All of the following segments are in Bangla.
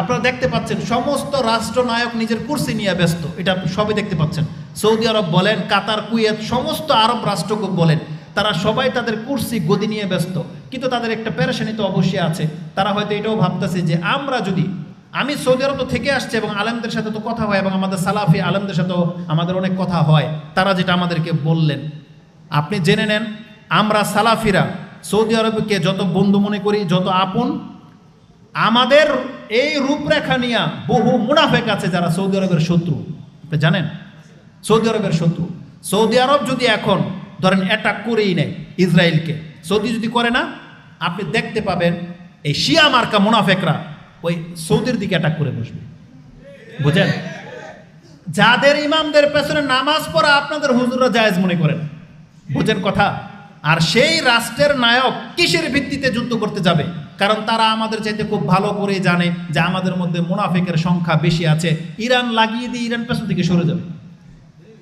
আপনারা দেখতে পাচ্ছেন সমস্ত রাষ্ট্রনায়ক নিজের কুরসি নিয়ে ব্যস্ত, এটা সবাই দেখতে পাচ্ছেন। সৌদি আরব বলেন, কাতার, কুয়েত, সমস্ত আরব রাষ্ট্রকে বলেন, তারা সবাই তাদের কুরসি গদি নিয়ে ব্যস্ত। কিন্তু তাদের একটা পেরেশানি তো অবশ্যই আছে। তারা হয়তো এটাও ভাবতেছে যে আমরা যদি, আমি সৌদি আরব তো থেকে আসছে এবং আলেমদের সাথে তো কথা হয় এবং আমাদের সালাফি আলেমদের সাথেও আমাদের অনেক কথা হয়। তারা যেটা আমাদেরকে বললেন, আপনি জেনে নেন, আমরা সালাফিরা সৌদি আরবকে যত বন্ধু মনে করি, যত আপন, আমাদের এই রূপরেখা নিয়ে বহু মুনাফেক আছে যারা সৌদি আরবের শত্রু। আপনি জানেন, সৌদি আরবের শত্রু। সৌদি আরব যদি এখন ধরেন অ্যাটাক করেই নেয় ইসরায়েলকে, সৌদি যদি করে না, আপনি দেখতে পাবেন এই শিয়া মার্কা মুনাফেকরা ওই সৌদির দিকে অ্যাটাক করে বসবে। বুঝেন, যাদের ইমামদের পেছনে নামাজ পড়া আপনাদের হুজুররা জায়েজ মনে করেন। বুঝেন কথা। আর সেই রাষ্ট্রের নায়ক কিসের ভিত্তিতে যুদ্ধ করতে যাবে? কারণ তারা আমাদের চাইতে খুব ভালো করে জানে যে আমাদের মধ্যে মুনাফিকের সংখ্যা বেশি আছে। ইরান লাগিয়ে দিয়ে ইরান পেছন দিকে সরে যাবে,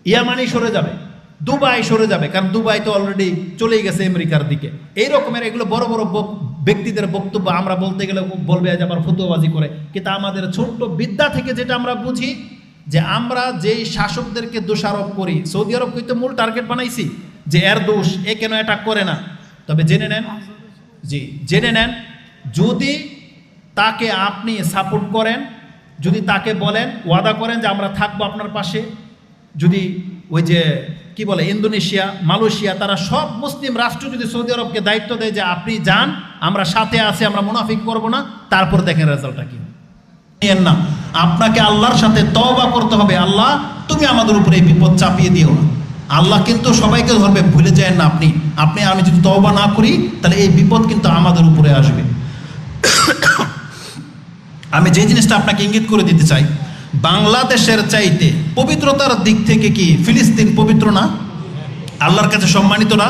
ইয়ামানি সরে যাবে, দুবাই সরে যাবে, কারণ দুবাই তো অলরেডি চলেই গেছে আমেরিকার দিকে। এই রকমের এগুলো বড় বড় ব্যক্তিদের বক্তব্য আমরা বলতে গেলে বলবে যে আবার ফতুয়াবাজি করে। কিন্তু আমাদের ছোট্ট বিদ্যা থেকে যেটা আমরা বুঝি, যে আমরা যেই শাসকদেরকে দোষারোপ করি, সৌদি আরবকে তো মূল টার্গেট বানাইছি যে এর দোষ, এ কেন অ্যাটাক করে না। তবে জেনে নেন, জেনে নেন, যদি তাকে আপনি সাপোর্ট করেন, যদি তাকে বলেন, ওয়াদা করেন যে আমরা থাকবো আপনার পাশে, যদি ওই যে কি বলে ইন্দোনেশিয়া, মালয়েশিয়া, তারা সব মুসলিম রাষ্ট্র যদি সৌদি আরবকে দায়িত্ব দেয় যে আপনি যান, আমরা সাথে আছি, আমরা মুনাফিক করব না, তারপর দেখেন রেজাল্টটা কি না। আপনাকে আল্লাহর সাথে তওবা করতে হবে, আল্লাহ তুমি আমাদের উপরে এই বিপদ চাপিয়ে দিও না। আল্লাহ কিন্তু সবাইকে ধরবে, ভুলে যায় না। আপনি আমি যদি তওবা না করি, তাহলে এই বিপদ কিন্তু আমাদের উপরে আসবে। আমি যে জিনিসটা আপনাকে ইঙ্গিত করে দিতে চাই, বাংলাদেশের চাইতে পবিত্রতার দিক থেকে কি ফিলিস্তিন পবিত্র না? আল্লাহর কাছে সম্মানিত না?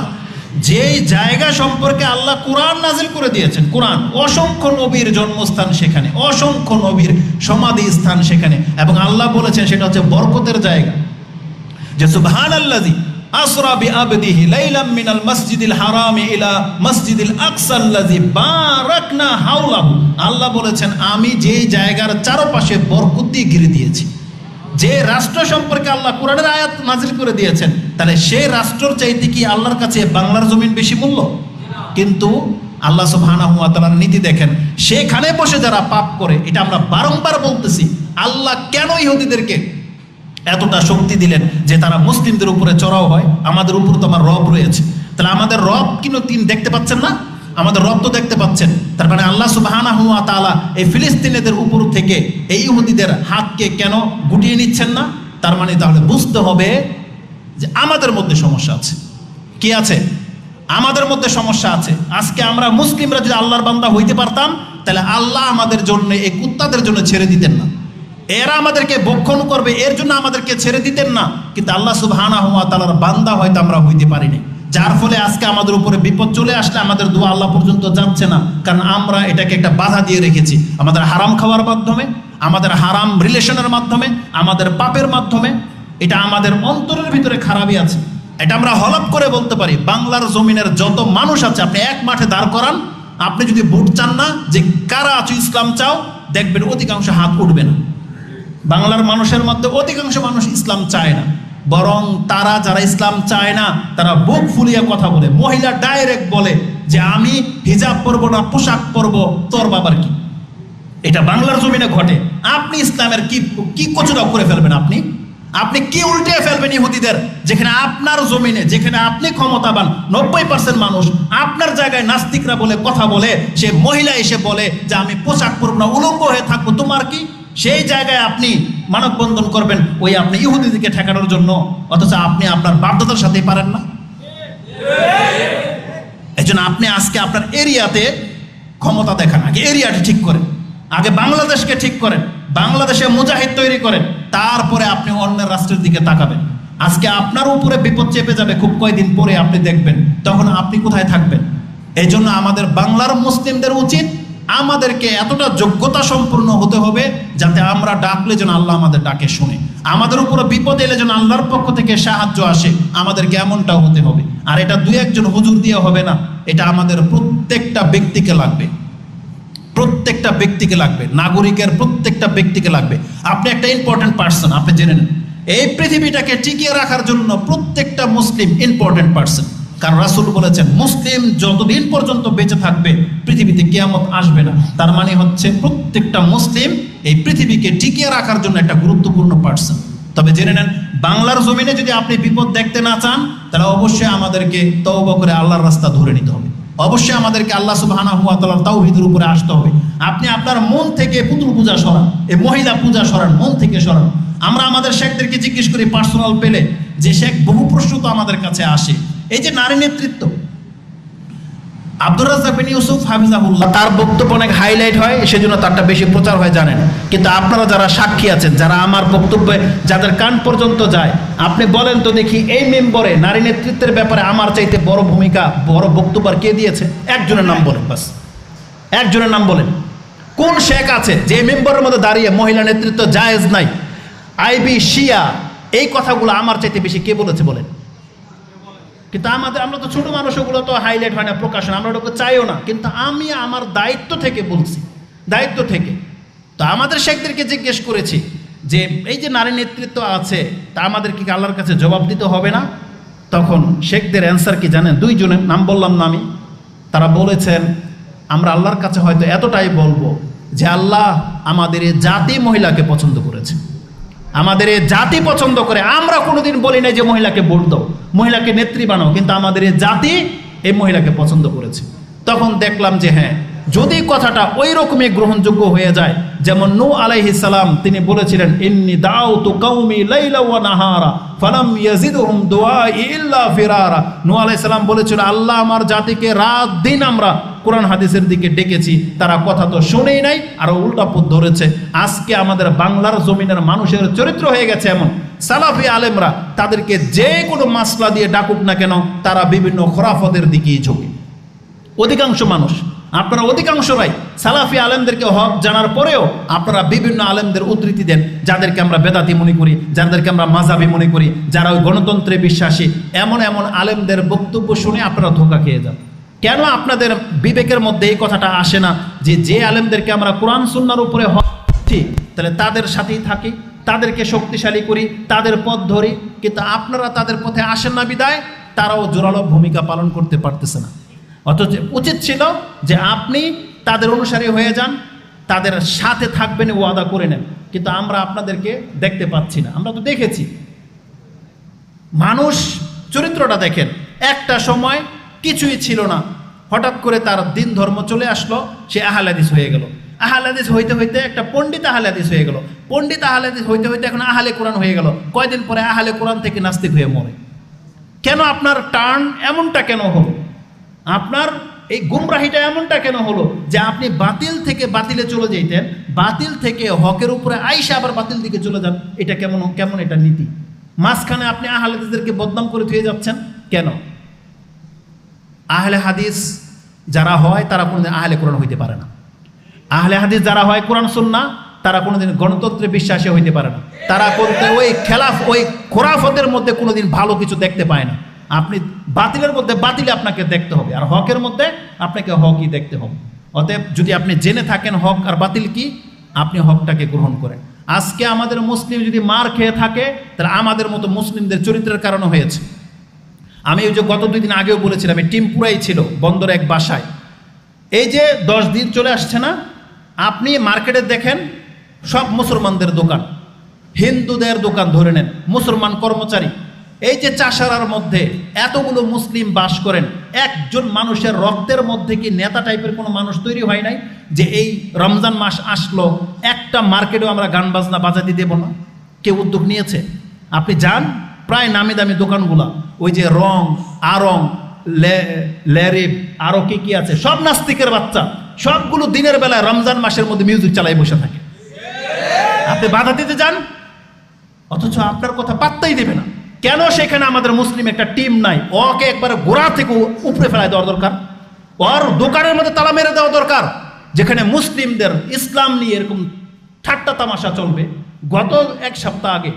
যেই জায়গা সম্পর্কে আল্লাহ কোরআন নাজিল করে দিয়েছেন, কোরআন, অসংখ্য নবীর জন্মস্থান সেখানে, অসংখ্য নবীর সমাধি স্থান সেখানে, এবং আল্লাহ বলেছেন সেটা হচ্ছে বরকতের জায়গা। যে সুবহানাল্লাযী আসরা বিআবদিহি লাইলাম মিনাল মসজিদিল হারামি ইলা মসজিদিল আকসাল্লাযী বারাকনা হাওলাহু। আল্লাহ বলেছেন আমি যেই জায়গার চারপাশে বরকত দিয়ে ঘিরে দিয়েছি। যে রাষ্ট্র সম্পর্কে আল্লাহ কোরআনের আয়াত নাজিল করে দিয়েছেন, তাহলে সেই রাষ্ট্রের চাইতে কি আল্লাহর কাছে বাংলার জমিন বেশি মূল্য? কিন্তু আল্লাহ সুবহানাহু ওয়া তাআলার নীতি দেখেন, সেখানে বসে যারা পাপ করে, এটা আমরা বারংবার বলতেছি, আল্লাহ কেন ইহুদিদেরকে এতটা শক্তি দিলেন যে তারা মুসলিমদের উপরে চড়াও হয়? আমাদের উপর তো আমার রব রয়েছে, তাহলে আমাদের রব কিন্তু তিনি দেখতে পাচ্ছেন না? আমাদের রব তো দেখতে পাচ্ছেন। তার মানে আল্লাহ সুবহানাহু ওয়া তাআলা এই ফিলিস্তিনিদের উপর থেকে এই ইহুদিদের হাতকে কেন গুটিয়ে নিচ্ছেন না? তার মানে তাহলে বুঝতে হবে যে আমাদের মধ্যে সমস্যা আছে। কি আছে? আমাদের মধ্যে সমস্যা আছে। আজকে আমরা মুসলিমরা যদি আল্লাহর বান্দা হইতে পারতাম, তাহলে আল্লাহ আমাদের জন্য এই কুত্তাদের জন্য ছেড়ে দিতেন না। এরা আমাদেরকে ভক্ষণ করবে, এর জন্য আমাদেরকে ছেড়ে দিতেন না। কিন্তু আল্লাহ সুবহানাহু ওয়া তাআলার বান্দা হয়তো আমরা হইতে পারিনি, যার ফলে আজকে আমাদের উপরে বিপদ চলে আসলে আমাদের দোয়া আল্লাহ পর্যন্ত যাচ্ছে না। কারণ আমরা এটাকে একটা বাধা দিয়ে রেখেছি, আমাদের হারাম খাওয়ার মাধ্যমে, আমাদের হারাম রিলেশনের মাধ্যমে, আমাদের পাপের মাধ্যমে। এটা আমাদের অন্তরের ভিতরে খারাপই আছে। এটা আমরা হলফ করে বলতে পারি, বাংলার জমিনের যত মানুষ আছে আপনি এক মাঠে দাঁড় করান, আপনি যদি ভোট চান না, যে কারা আছো ইসলাম চাও, দেখবেন অধিকাংশ হাত উঠবে না। বাংলার মানুষের মধ্যে অধিকাংশ মানুষ ইসলাম চায় না, বরং তারা যারা ইসলাম চায় না তারা বুক ফুলিয়ে কথা বলে। মহিলা ডাইরেক্ট বলে যে আমি হিজাব পরবো না, পোশাক পরবো, তোর বাবার কি। এটা বাংলার জমিনে ঘটে। আপনি ইসলামের কি কচুরা করে ফেলবেন? আপনি কি উল্টে ফেলবেন ইহুদিদের? যেখানে আপনার জমিনে, যেখানে আপনি ক্ষমতাবান, 90% মানুষ আপনার জায়গায় নাস্তিকরা বলে কথা বলে, সে মহিলা এসে বলে যে আমি পোশাক পরবো না, উলঙ্গ হয়ে থাকবো, তোমার কি? সেই জায়গায় আপনি মানববন্ধন করবেন ওই আপনি ইহুদিদেরকে ঠেকানোর জন্য, অথচ আপনি আপনার বাধ্যতার সাথেই পারেন না। এই জন্য আপনি আজকে আপনার এরিয়াতে ক্ষমতা দেখান, আগে এরিয়াটি ঠিক করেন, আগে বাংলাদেশকে ঠিক করেন, বাংলাদেশে মুজাহিদ তৈরি করেন, তারপরে আপনি অন্যের রাষ্ট্রের দিকে তাকাবেন। আজকে আপনার উপরে বিপদ চেপে যাবে খুব কয়েকদিন পরে, আপনি দেখবেন তখন আপনি কোথায় থাকবেন। এই জন্য আমাদের বাংলার মুসলিমদের উচিত আমাদেরকে এতটা যোগ্যতা সম্পূর্ণ হতে হবে যাতে আমরা ডাকলে যেন আল্লাহ আমাদের ডাকে শুনে, আমাদের উপরে বিপদ এলে যেন আল্লাহর পক্ষ থেকে সাহায্য আসে, আমাদেরকে এমনটাও হতে হবে। আর এটা দুই একজন হুজুর দিয়ে হবে না, এটা আমাদের প্রত্যেকটা ব্যক্তিকে লাগবে। প্রত্যেকটা ব্যক্তিকে লাগবে, নাগরিকের প্রত্যেকটা ব্যক্তিকে লাগবে। আপনি একটা ইম্পর্টেন্ট পার্সন, আপনি জেনে নেন। এই পৃথিবীটাকে টিকিয়ে রাখার জন্য প্রত্যেকটা মুসলিম ইম্পর্টেন্ট পার্সন। কারণ রাসূল বলেছেন, মুসলিম যতদিন পর্যন্ত বেঁচে থাকবে পৃথিবীতে কিয়ামত আসবে না। তার মানে হচ্ছে প্রত্যেকটা মুসলিম এই পৃথিবীকে টিকিয়ে রাখার জন্য একটা গুরুত্বপূর্ণ পার্সন। তবে জেনে নেন, বাংলার জমিনে যদি আপনি বিপদ দেখতে না চান, তাহলে অবশ্যই আমাদেরকে তওবা করে আল্লাহর রাস্তা ধরে নিতে হবে। অবশ্যই আমাদেরকে আল্লাহ সুবহানাহু ওয়া তাআলার তাওহীদের উপরে আসতে হবে। আপনি আপনার মন থেকে পুতুল পূজা সরান, এই মহিলা পূজা সরান, মন থেকে সরান। আমরা আমাদের শেখদেরকে জিজ্ঞেস করি পার্সোনাল পেলে, যে শেখ বহু প্রশ্ন তো আমাদের কাছে আসে, এই যে নারী নেতৃত্ব, আব্দুর রাজ্জাক বিন ইউসুফ হাফিজাহুল্লাহ তার বক্তব্য অনেক হাইলাইট হয়, সেজন্য তারটা বেশি প্রচার হয় জানেন। কিন্তু আপনারা যারা সাক্ষী আছেন, যারা আমার বক্তব্যে যাদের কান পর্যন্ত যায়, আপনি বলেন তো দেখি, এই মেম্বরে নারী নেতৃত্বের ব্যাপারে আমার চাইতে বড় ভূমিকা, বড় বক্তব্য কে দিয়েছে? একজনের নাম বলেন, বাস একজনের নাম বলেন। কোন শেখ আছে যে মেম্বরের মধ্যে দাঁড়িয়ে মহিলা নেতৃত্ব জায়েজ নাই, আইবি, শিয়া, এই কথাগুলো আমার চাইতে বেশি কে বলেছে বলেন? কিন্তু আমরা তো ছোট মানুষ, ওগুলো তো হাইলাইট হয় না, প্রকাশন, আমরা ওটাকে চাইও না। কিন্তু আমি আমার দায়িত্ব থেকে বলছি, দায়িত্ব থেকে। তো আমাদের শেখদেরকে জিজ্ঞেস করেছি যে এই যে নারী নেতৃত্ব আছে, তা আমাদেরকে কি আল্লাহর কাছে জবাব দিতে হবে না? তখন শেখদের অ্যান্সার কি জানেন? দুইজনের নাম বললাম না আমি। তারা বলেছেন, আমরা আল্লাহর কাছে হয়তো এতটাই বলবো যে আল্লাহ আমাদের এই জাতি মহিলাকে পছন্দ করেছে, আমাদের এই জাতি পছন্দ করে। আমরা কোনোদিন বলি নাই যে মহিলাকে ভোট দাও, মহিলাকে নেত্রী বানাও, কিন্তু আমাদের এই জাতি এই মহিলাকে পছন্দ করেছে। তখন দেখলাম যে হ্যাঁ, যদি কথাটা ওই রকমই গ্রহণযোগ্য হয়ে যায়, যেমন নূহ আলাইহিস সালাম তিনি বলেছিলেন, ইন্নী দাউতু কওমি লাইলা ওয়া নাহারা ফালাম ইয়াজিদহুম দুআই ইল্লা ফিরারা। নূহ আলাইহিস সালাম বলেছিল, আল্লাহ আমার জাতিকে রাত দিন আমরা কোরআন হাদিসের দিকে ডেকেছি, তারা কথা তো শুনেই নাই, আর উল্টা পথ ধরেছে। আজকে আমাদের বাংলার জমিনের মানুষের চরিত্র হয়ে গেছে এমন, সালাফি আলেমরা তাদেরকে যে কোনো মাসলা দিয়ে ডাকুক না কেন, তারা বিভিন্ন খোরাফতের দিকেই ঝোঁকে। অধিকাংশ মানুষ, আপনারা অধিকাংশরাই সালাফি আলেমদেরকে হক জানার পরেও আপনারা বিভিন্ন আলেমদের উদ্ধৃতি দেন, যাদেরকে আমরা বেদাতি মনে করি, যাদেরকে আমরা মাযহাবী মনে করি, যারা ওই গণতন্ত্রে বিশ্বাসী। এমন এমন আলেমদের বক্তব্য শুনে আপনারা ধোঁকা খেয়ে যান। কেন আপনাদের বিবেকের মধ্যে এই কথাটা আসে না যে যে আলেমদেরকে আমরা কোরআন সুন্নাহর উপরে হচ্ছি, তাহলে তাদের সাথেই থাকি, তাদেরকে শক্তিশালী করি, তাদের পথ ধরি? কিন্তু আপনারা তাদের পথে আসেন না বিদায় তারাও জোরালো ভূমিকা পালন করতে পারতেছে না। অথচ উচিত ছিল যে আপনি তাদের অনুসারী হয়ে যান, তাদের সাথে থাকবেন, ওয়াদা করে নেন। কিন্তু আমরা আপনাদেরকে দেখতে পাচ্ছি না। আমরা তো দেখেছি, মানুষ চরিত্রটা দেখেন, একটা সময় কিছুই ছিল না, হঠাৎ করে তার দিন ধর্ম চলে আসলো, সে আহলে হাদিস হয়ে গেল। আহলে হাদিস হইতে হইতে একটা পণ্ডিত আহলে হাদিস হয়ে গেল, পণ্ডিত আহলে হাদিস হইতে হইতে এখন আহলে কোরআন হয়ে গেল। কয়দিন পরে আহলে কোরআন থেকে নাস্তিক হয়ে মরে। কেন আপনার টার্ন এমনটা কেন হলো? আপনার এই গুমরাহিটা এমনটা কেন হলো যে আপনি বাতিল থেকে বাতিলে চলে যেতেন, বাতিল থেকে হকের উপরে আইসা আবার বাতিল দিকে চলে যান? এটা কেমন এটা নীতি? মাঝখানে আপনি আহলে হাদিসদেরকে বদনাম করে ধুয়ে যাচ্ছেন কেন? আহলে হাদিস যারা হয় তারা কোনোদিন আহলে কোরআন হইতে পারে না। আহলে হাদিস যারা হয় কোরআন সুন্নাহ, তারা কোনোদিন গণতন্ত্রে বিশ্বাসী হইতে পারে না। তারা ওই খেলাফ, ওই খোরাফতের মধ্যে কোনোদিন ভালো কিছু দেখতে পায় না। আপনি বাতিলের মধ্যে বাতিলে আপনাকে দেখতে হবে, আর হকের মধ্যে আপনাকে হকই দেখতে হবে। অতএব যদি আপনি জেনে থাকেন হক আর বাতিল কি, আপনি হকটাকে গ্রহণ করেন। আজকে আমাদের মুসলিম যদি মার খেয়ে থাকে, তাহলে আমাদের মতো মুসলিমদের চরিত্রের কারণে হয়েছে। আমি ওই যে গত 2 দিন আগেও বলেছিলাম, এই টিম পুরাই ছিল বন্দরে এক বাসায়। এই যে 10 দিন চলে আসছে না, আপনি মার্কেটে দেখেন সব মুসলমানদের দোকান, হিন্দুদের দোকান ধরে নেন, মুসলমান কর্মচারী। এই যে চাষারার মধ্যে এতগুলো মুসলিম বাস করেন, একজন মানুষের রক্তের মধ্যে কি নেতা টাইপের কোনো মানুষ তৈরি হয় নাই যে এই রমজান মাস আসলো একটা মার্কেটেও আমরা গান বাজনা বাজাতে দেব না? কেউ উদ্যোগ নিয়েছে? আপনি যান প্রায় নামি দামি দোকানগুলা, ওই যে রং, আরং, ল্যারিব, আরো কি আছে, সব নাস্তিকের বাচ্চা, সবগুলো দিনের বেলায় রমজান মাসের মধ্যে মিউজিক চালাই বসে থাকে। আপনি বাধা দিতে যান, অথচ আপনার কথা পাত্তাই দেবে না। কেন? সেখানে আমাদের মুসলিম একটা টিম নাই। ওকে একবারে গোড়া থেকে উপরে ফেলায় দেওয়ার দরকার, ওর দোকানের মধ্যে তালা মেরে দেওয়া দরকার, যেখানে মুসলিমদের ইসলাম নিয়ে এরকম ঠাট্টা তামাশা চলবে। গত 1 সপ্তাহ আগে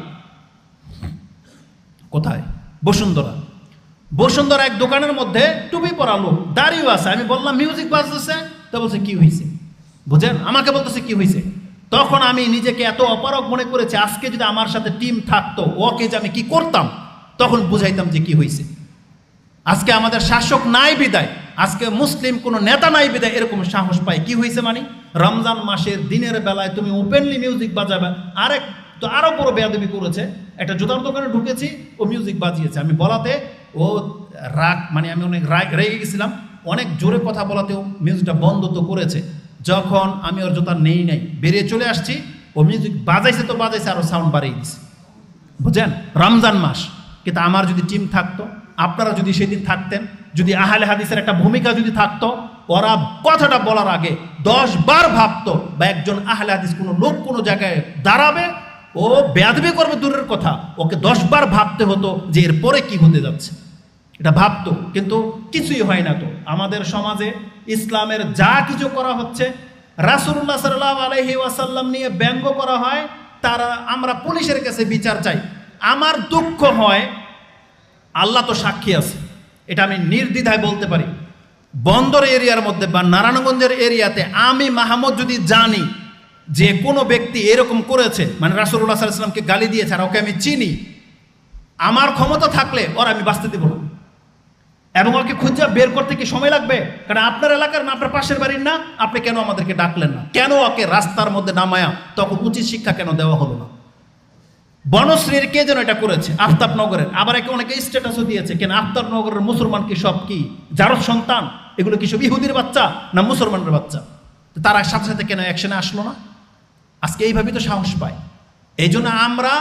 কোথায় বসুন্ধরা এক দোকানের মধ্যে টুপি পরা লোক, দাঁড়িয়ে আছে। আমি বললাম মিউজিক বাজতেছে, তা বলছে কি হয়েছে? বুঝেন? আমাকে বলতেছে কি হয়েছে। তখন আমি নিজেকে এত অপারগ মনে করেছি, আজকে যদি আমার সাথে টিম থাকতো, ওকে যে আমি কি করতাম, তখন বুঝাইতাম যে কি হয়েছে। আজকে আমাদের শাসক নাই বিদায়, আজকে মুসলিম কোনো নেতা নাই বিদায় এরকম সাহস পায়। কি হয়েছে মানে, রমজান মাসের দিনের বেলায় তুমি ওপেনলি মিউজিক বাজাবে। তো আরো বড় বেয়াদবি করেছে, একটা জুতার দোকানে ঢুকেছি, ও মিউজিক বাজিয়েছে। আমি বলাতে ও রাগ, মানে আমি অনেক রেগে গেছিলাম, অনেক জোরে কথা বলাতেও মিউজিকটা বন্ধ তো করেছে। যখন আমি ওর জুতা নেই বেরিয়ে চলে আসছি, ও মিউজিক বাজাইছে তো বাজাইছে, আরো সাউন্ড বাড়িয়ে দিছে। বুঝেন? রমজান মাস। কিন্তু আমার যদি টিম থাকতো, আপনারা যদি সেদিন থাকতেন, যদি আহলে হাদিসের একটা ভূমিকা যদি থাকতো, ওরা কথাটা বলার আগে 10 বার ভাবতো, বা একজন আহলে হাদিস কোনো লোক কোনো জায়গায় দাঁড়াবে, ও বেয়াদবি করবে দূরের কথা, ওকে 10 বার ভাবতে হতো যে এরপরে কি হতে যাচ্ছে, এটা ভাবতো। কিন্তু কিছুই হয় না। তো আমাদের সমাজে ইসলামের যা কিছু করা হচ্ছে, রাসূলুল্লাহ সাল্লাল্লাহু আলাইহি ওয়াসাল্লাম নিয়ে ব্যঙ্গ করা হয়, তারা আমরা পুলিশের কাছে বিচার চাই। আমার দুঃখ হয়, আল্লাহ তো সাক্ষী আছে, এটা আমি নির্দ্বিধায় বলতে পারি, বন্দর এরিয়ার মধ্যে বা নারায়ণগঞ্জের এরিয়াতে আমি মাহমুদ যদি জানি যে কোনো ব্যক্তি এরকম করেছে, মানে রাসূলুল্লাহ সাল্লাল্লাহু আলাইহি ওয়াসাল্লামকে গালি দিয়েছে, আর ওকে আমি চিনি, আমার ক্ষমতা থাকলে ওর আমি বাঁচতে দেব না, এবং ওকে খুঁজে বের করতে কি সময় লাগবে? কারণ আপনার এলাকার না, আপনার পাশের বাড়ির না, আপনি কেন আমাদেরকে ডাকলেন না? কেন ওকে রাস্তার মধ্যে নামায়া তখন উচিত শিক্ষা কেন দেওয়া হলো না? বনশ্রীর কে যেন এটা করেছে, আফতাবনগরের, আবার একে অনেকে স্ট্যাটাসও দিয়েছে। কেন আফতাবনগরের মুসলমান কি সব কি জারদ সন্তান? এগুলো কি সব ইহুদির বাচ্চা না মুসলমানের বাচ্চা? তারা সাথে সাথে কেন অ্যাকশনে আসলো না? আজকে এইভাবেই তো সাহস পায়। এই জন্য আমরা,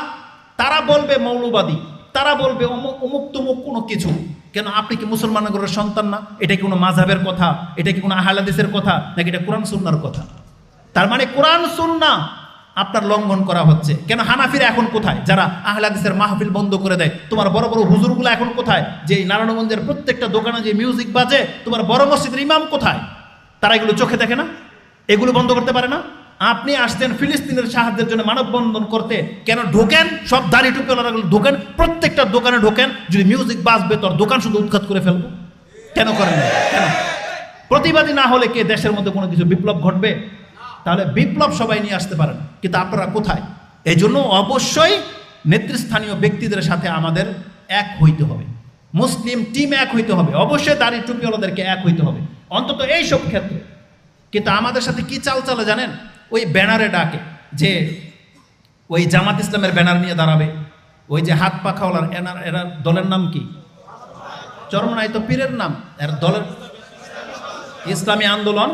তারা বলবে মৌলবাদী, তারা বলবে অমুক তমুক কোনো কিছু, কেন আপনি কি মুসলমানগরের সন্তান না? এটা কি কোনো মাযহাবের কথা? এটা কি কোনো আহলে হাদিসের কথা? নাকি এটা কোরআন সুন্নাহর কথা? তার মানে কোরআন সুন্নাহ আপনার লঙ্ঘন করা হচ্ছে। কেন হানাফিরা এখন কোথায়, যারা আহলে হাদিসের মাহফিল বন্ধ করে দেয়? তোমার বড় বড় হুজুরগুলো এখন কোথায়, যে নারায়ণগঞ্জের প্রত্যেকটা দোকানে যে মিউজিক বাজে? তোমার বড় মসজিদের ইমাম কোথায়? তারা এগুলো চোখে দেখে না? এগুলো বন্ধ করতে পারে না? আপনি আসতেন ফিলিস্তিনের সাহায্যের জন্য মানববন্ধন করতে, কেন ঢোকেন সব দাড়ি টুপিওয়ালারা ঢোকেন, প্রত্যেকটা দোকানে ঢোকেন, যদি মিউজিক বাজবে তোর দোকান শুধু উৎখাত করে ফেলবো? কেন করেন না? কেন? প্রতিবাদী না হলে কে দেশের মধ্যে কোনো কিছু বিপ্লব ঘটবে? তাহলে বিপ্লব সবাই নিয়ে আসতে পারেন, কিন্তু আপনারা কোথায়? এই জন্য অবশ্যই নেতৃস্থানীয় ব্যক্তিদের সাথে আমাদের এক হইতে হবে, মুসলিম টিম এক হইতে হবে, অবশ্যই দাড়ি টুপিওয়ালাদেরকে এক হইতে হবে, অন্তত এইসব ক্ষেত্রে। কিন্তু আমাদের সাথে কি চাল চালে জানেন? ওই ব্যানারে ডাকে, যে ওই জামাত ইসলামের ব্যানার নিয়ে দাঁড়াবে, ওই যে হাত পাখাওয়ালার এরা দলের নাম কি? চরমনাই তো পীরের নাম, এর দলের ইসলামী আন্দোলন